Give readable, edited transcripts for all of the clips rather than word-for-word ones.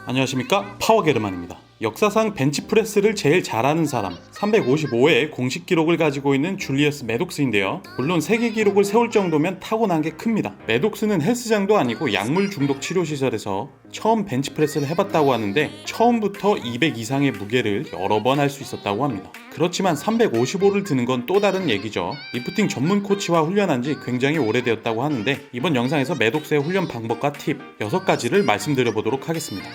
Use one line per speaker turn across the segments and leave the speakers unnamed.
안녕하십니까, 파워게르만입니다. 역사상 벤치프레스를 제일 잘하는 사람 355회 공식 기록을 가지고 있는 줄리어스 매독스인데요. 물론 세계 기록을 세울 정도면 타고난 게 큽니다. 매독스는 헬스장도 아니고 약물 중독 치료시설에서 처음 벤치프레스를 해봤다고 하는데 처음부터 200 이상의 무게를 여러 번 할 수 있었다고 합니다. 그렇지만 355를 드는 건 또 다른 얘기죠. 리프팅 전문 코치와 훈련한 지 굉장히 오래되었다고 하는데 이번 영상에서 매독스의 훈련 방법과 팁 6가지를 말씀드려보도록 하겠습니다.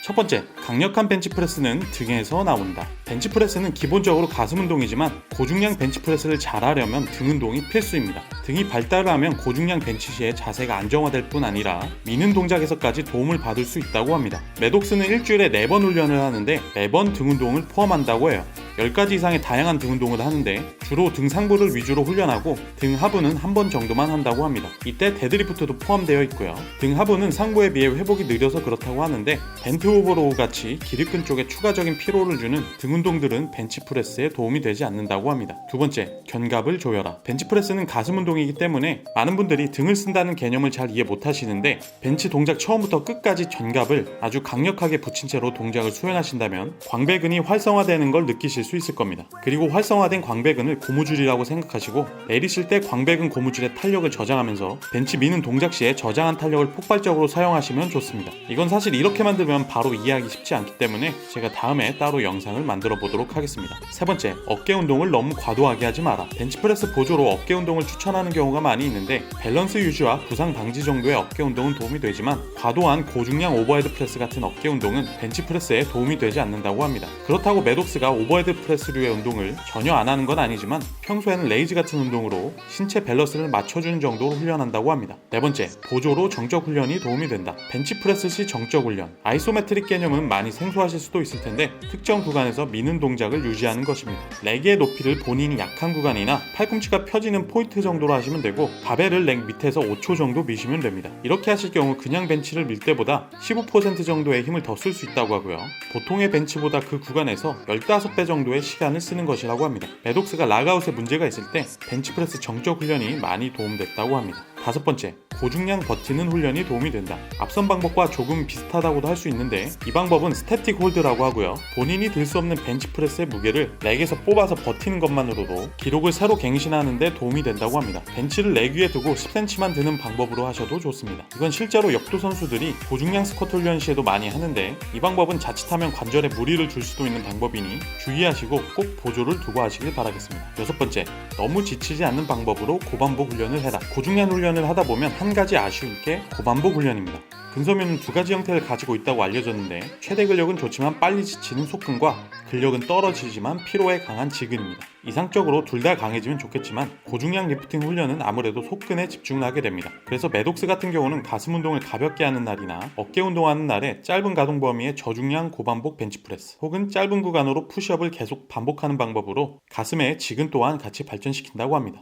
첫 번째, 강력한 벤치프레스는 등에서 나온다. 벤치프레스는 기본적으로 가슴 운동이지만 고중량 벤치프레스를 잘하려면 등 운동이 필수입니다. 등이 발달을 하면 고중량 벤치 시에 자세가 안정화될 뿐 아니라 미는 동작에서까지 도움을 받을 수 있다고 합니다. 매독스는 일주일에 4번 훈련을 하는데 매번 등 운동을 포함한다고 해요. 10가지 이상의 다양한 등 운동을 하는데 주로 등 상부를 위주로 훈련하고 등 하부는 한 번 정도만 한다고 합니다. 이때 데드리프트도 포함되어 있고요. 등 하부는 상부에 비해 회복이 느려서 그렇다고 하는데 벤트 오버로우 같이 기립근 쪽에 추가적인 피로를 주는 등 운동들은 벤치프레스에 도움이 되지 않는다고 합니다. 두 번째, 견갑을 조여라. 벤치프레스는 가슴 운동이기 때문에 많은 분들이 등을 쓴다는 개념을 잘 이해 못하시는데 벤치 동작 처음부터 끝까지 견갑을 아주 강력하게 붙인 채로 동작을 수행하신다면 광배근이 활성화되는 걸 느끼실 수 있을 겁니다. 그리고 활성화된 광배근을 고무줄이라고 생각하시고 내리실 때 광배근 고무줄의 탄력을 저장하면서 벤치 미는 동작 시에 저장한 탄력을 폭발적으로 사용하시면 좋습니다. 이건 사실 이렇게 만들면 바로 이해하기 쉽지 않기 때문에 제가 다음에 따로 영상을 만들어 보도록 하겠습니다. 세 번째, 어깨 운동을 너무 과도하게 하지 마라. 벤치프레스 보조로 어깨 운동을 추천하는 경우가 많이 있는데 밸런스 유지와 부상 방지 정도의 어깨 운동은 도움이 되지만 과도한 고중량 오버헤드 프레스 같은 어깨 운동은 벤치프레스에 도움이 되지 않는다고 합니다. 그렇다고 매독스가 오버헤드 프레스류의 운동을 전혀 안 하는 건 아니지만 평소에는 레이즈 같은 운동으로 신체 밸런스를 맞춰주는 정도로 훈련한다고 합니다. 네 번째, 보조로 정적 훈련이 도움이 된다. 벤치프레스 시 정적 훈련. 아이소메트릭 개념은 많이 생소하실 수도 있을 텐데 특정 구간에서 미는 동작을 유지하는 것입니다. 레그의 높이를 본인이 약한 구간이나 팔꿈치가 펴지는 포인트 정도로 하시면 되고 바벨을 leg 밑에서 5초 정도 미시면 됩니다. 이렇게 하실 경우 그냥 벤치를 밀 때보다 15% 정도의 힘을 더 쓸 수 있다고 하고요. 보통의 벤치보다 그 구간에서 15배 정도의 시간을 쓰는 것이라고 합니다. 매독스가 락아웃에 문제가 있을 때 벤치프레스 정적 훈련이 많이 도움됐다고 합니다. 다섯 번째, 고중량 버티는 훈련이 도움이 된다. 앞선 방법과 조금 비슷하다고도 할 수 있는데 이 방법은 스태틱 홀드라고 하고요. 본인이 들 수 없는 벤치프레스의 무게를 렉에서 뽑아서 버티는 것만으로도 기록을 새로 갱신하는 데 도움이 된다고 합니다. 벤치를 렉 위에 두고 10cm만 드는 방법으로 하셔도 좋습니다. 이건 실제로 역도 선수들이 고중량 스쿼트 훈련 시에도 많이 하는데 이 방법은 자칫하면 관절에 무리를 줄 수도 있는 방법이니 주의하시고 꼭 보조를 두고 하시길 바라겠습니다. 여섯 번째, 너무 지치지 않는 방법으로 고반복 훈련을 해라. 고중량 훈련을 하다 보면 한 가지 아쉬운 게 고반복 훈련입니다. 근섬유는 2가지 형태를 가지고 있다고 알려졌는데 최대 근력은 좋지만 빨리 지치는 속근과 근력은 떨어지지만 피로에 강한 지근입니다. 이상적으로 둘 다 강해지면 좋겠지만 고중량 리프팅 훈련은 아무래도 속근에 집중을 하게 됩니다. 그래서 매독스 같은 경우는 가슴 운동을 가볍게 하는 날이나 어깨 운동하는 날에 짧은 가동 범위의 저중량 고반복 벤치프레스 혹은 짧은 구간으로 푸시업을 계속 반복하는 방법으로 가슴의 지근 또한 같이 발전시킨다고 합니다.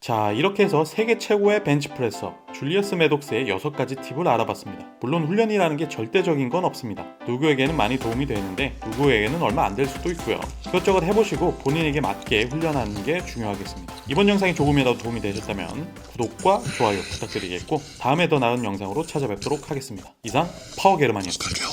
자, 이렇게 해서 세계 최고의 벤치프레서 줄리어스 매독스의 6가지 팁을 알아봤습니다. 물론 훈련이라는 게 절대적인 건 없습니다. 누구에게는 많이 도움이 되는데 누구에게는 얼마 안 될 수도 있고요. 이것저것 해보시고 본인에게 맞게 훈련하는 게 중요하겠습니다. 이번 영상이 조금이라도 도움이 되셨다면 구독과 좋아요 부탁드리겠고 다음에 더 나은 영상으로 찾아뵙도록 하겠습니다. 이상 파워게르만이었습니다.